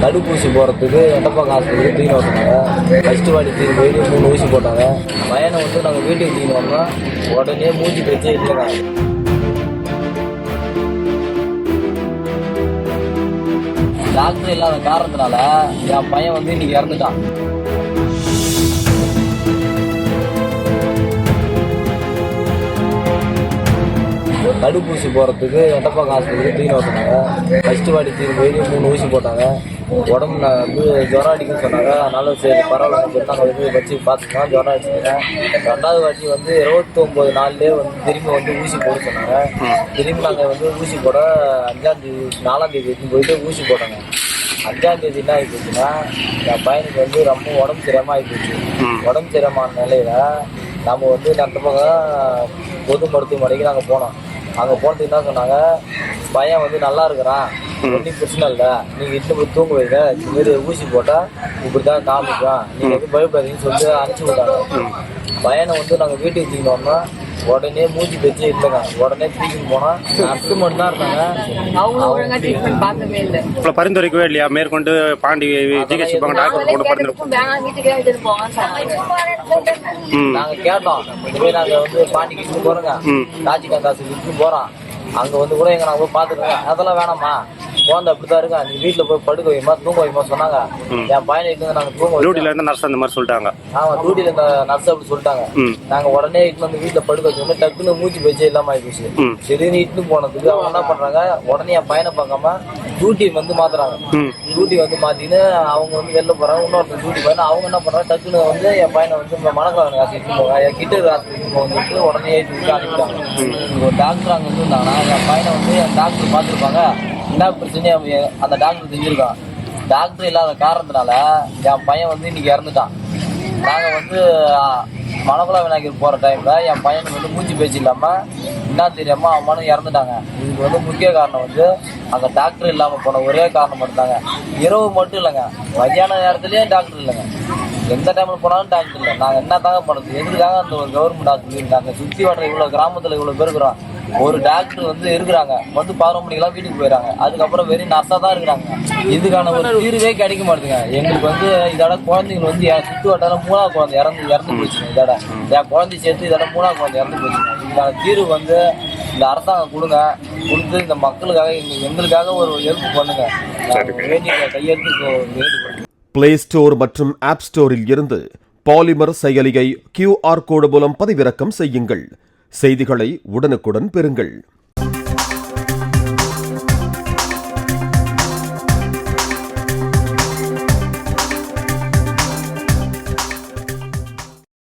தடுப்பூசி போகிறதுக்கு எட்டப்பாக்கம் ஹாஸ்பிட்டலுக்கு தூக்கின்னு வந்தாங்க. ஃபஸ்ட்டு வாடி தூக்கி போய் 3 ஊசி போட்டாங்க. பையனை வந்து நாங்கள் வீட்டுக்கு தூக்கின்னு வந்தோம். உடனே மூஞ்சி பேச்சே இல்லைங்க. டாக்டர் இல்லாத காரணத்தினால என் பையன் வந்து இன்னைக்கு இறந்துட்டான். தடுப்பூசி போகிறதுக்கு எட்டப்பாக்கம் ஹாஸ்பிட்டலுக்கு தூக்கின்னு வந்தாங்க. ஃபஸ்ட்டு வாடி தூக்கி போய் 3 ஊசி போட்டாங்க. உடம்பு வந்து ஜுரம் அடிக்குன்னு சொன்னாங்க. அதனால சரி பரவாயில்ல நாங்கள் வந்து வச்சு பார்த்துக்கலாம், ஜுரம் அடிச்சுங்க. 2வது வாட்டி வந்து 29 நாள்லேயே வந்து திரும்பி வந்து ஊசி போட சொன்னாங்க. திரும்பி நாங்கள் வந்து ஊசி போட 5ஆம் தேதி 4ஆம் தேதி எடுத்து போயிட்டு ஊசி போட்டாங்க. 5ஆம் தேதி என்ன ஆகி போச்சுன்னா என் பையனுக்கு வந்து ரொம்ப உடம்பு சரியாமல் ஆகி போச்சு. உடம்பு சரியான நிலையில நம்ம வந்து நட்டப்பக்கம் பொது மருத்துவமனைக்கு நாங்கள் போனோம். அங்கே போனதுக்கு என்ன சொன்னாங்க, பையன் வந்து நல்லா இருக்கிறான், ஒன்றும் பிரச்சனை இல்லை, நீங்கள் இட்டு போய் தூங்க வைங்க, இதுமாரி ஊசி போட்டால் இப்படி தான் காமிக்கும், நீங்கள் வந்து பயப்படாதீங்கன்னு சொல்லிட்டு அனுப்பிச்சி விட்டாங்க. பையனை வந்து நாங்கள் வீட்டுக்கு தூக்கிட்டு வந்தோம். உடனே மூஞ்சி பேச்சே இல்லைங்க. உடனே தூக்கிட்டு போனோம். நர்ஸு மட்டும் தான் இருந்தாங்க. பரிந்துரைக்கவே இல்லையா மேற்கொண்டு பாண்டி ஜிஹெச் டாக்டர் கூட பரிந்துரை? நாங்கள் கேட்டோம், இந்த மாதிரி நாங்கள் வந்து பாண்டிக்கு இட்டு போகிறோங்க, ராஜிகாந்த் ஹாஸ்பிட்டலுக்கு இட்டு போகிறோம், அங்கே வந்து கூட எங்க நாங்கள் போய் பார்த்துருக்கோங்க. அதெல்லாம் வேணாமா, குழந்தை அப்படிதான் இருக்கா, நீ வீட்டில் போய் படுக்க வைமா தூங்க வைமா சொன்னாங்க. என் பையனை இட்டு நாங்கள் தூங்க டியூட்டில இருந்து நர்ஸ் அந்த மாதிரி சொல்லிட்டாங்க. ஆமாம், டியூட்டியில் இந்த நர்ஸ் அப்படி சொல்லிட்டாங்க. நாங்கள் உடனே இட்டு வந்து வீட்டில் படுக்க வைக்கணும். டக்குன்னு மூச்சு பேச்சே இல்லாமல் ஆயிடுச்சு. சரின்னு இட்டு போனதுக்கு அவங்க என்ன பண்ணுறாங்க, உடனே என் பையனை பார்க்காம டியூட்டி வந்து மாத்துறாங்க. டியூட்டி வந்து மாற்றின்னு அவங்க வந்து வெளில போகிறாங்க. இன்னொருத்தர் டியூட்டி போயினா அவங்க என்ன பண்ணுறாங்க, டக்குன்னு வந்து என் பையனை வந்து மணக்காரங்க ஹாஸ்பிட்டல் போங்க, என் கிட்ட ஹாஸ்பிட்டல் போகணுட்டு உடனே ஏற்றி அனுப்பிட்டாங்க. ஒரு டாக்டர் அங்கே வந்து இருந்தாங்கன்னா என் பையனை வந்து என் டாக்டர் பார்த்துருப்பாங்க, என்ன பிரச்சனையும் அந்த டாக்டர் செஞ்சுருக்கான். டாக்டர் இல்லாத காரணத்தினால என் பையன் வந்து இன்னைக்கு இறந்துட்டான். நாங்கள் வந்து மணக்குளா விநாயகர் போகிற டைமில் என் பையனுக்கு வந்து மூச்சு பேச்சு இல்லாமல் என்ன தெரியாமல் அவனும் இறந்துட்டாங்க. இதுக்கு வந்து முக்கிய காரணம் வந்து அங்கே டாக்டர் இல்லாமல் போன ஒரே காரணம் மட்டும்தாங்க. இரவு மட்டும் இல்லைங்க, மதியான நேரத்துலேயும் டாக்டர் இல்லைங்க. எந்த டைமில் போனாலும் டாக்டர் இல்லை. நாங்கள் என்ன தாங்க பண்ணுறது, எதுக்காக அந்த ஒரு கவர்மெண்ட் ஹாஸ்பிட்டல் நாங்கள் சுற்றி வர இவ்வளோ கிராமத்தில் இவ்வளோ பேர் இருக்கிறோம். ஒரு டாக்டர் வந்து இருக்கிறாங்க, வந்து 11 மணிக்கெல்லாம் வீட்டுக்கு போயிடறாங்க. அதுக்கப்புறம் வெறும் நர்ஸாக தான் இருக்கிறாங்க. இதுக்கான ஒரு தீர்வே கிடைக்க மாட்டேங்க. எங்களுக்கு வந்து இதோட குழந்தைங்க வந்து என் சுற்று வட்டாரம் 3ஆவது குழந்தை இறந்து போச்சுங்க. இதோட என் குழந்தை சேர்த்து இதோட 3ஆவது குழந்தை இறந்து போச்சுங்க. இதுக்கான தீர்வு வந்து இந்த அரசாங்கம் கொடுத்து இந்த மக்களுக்காக எங்களுக்காக ஒரு ஹெல்ப் பண்ணுங்க. வேண்டிய கையெழுத்து வேண்டுகோள். பிளே ஸ்டோர் மற்றும் ஆப் ஸ்டோரில் இருந்து பாலிமர் செயலியை QR கோடு மூலம் பதிவிறக்கம் செய்யுங்கள். செய்திகளை உடனுக்குடன் பெறுங்கள்.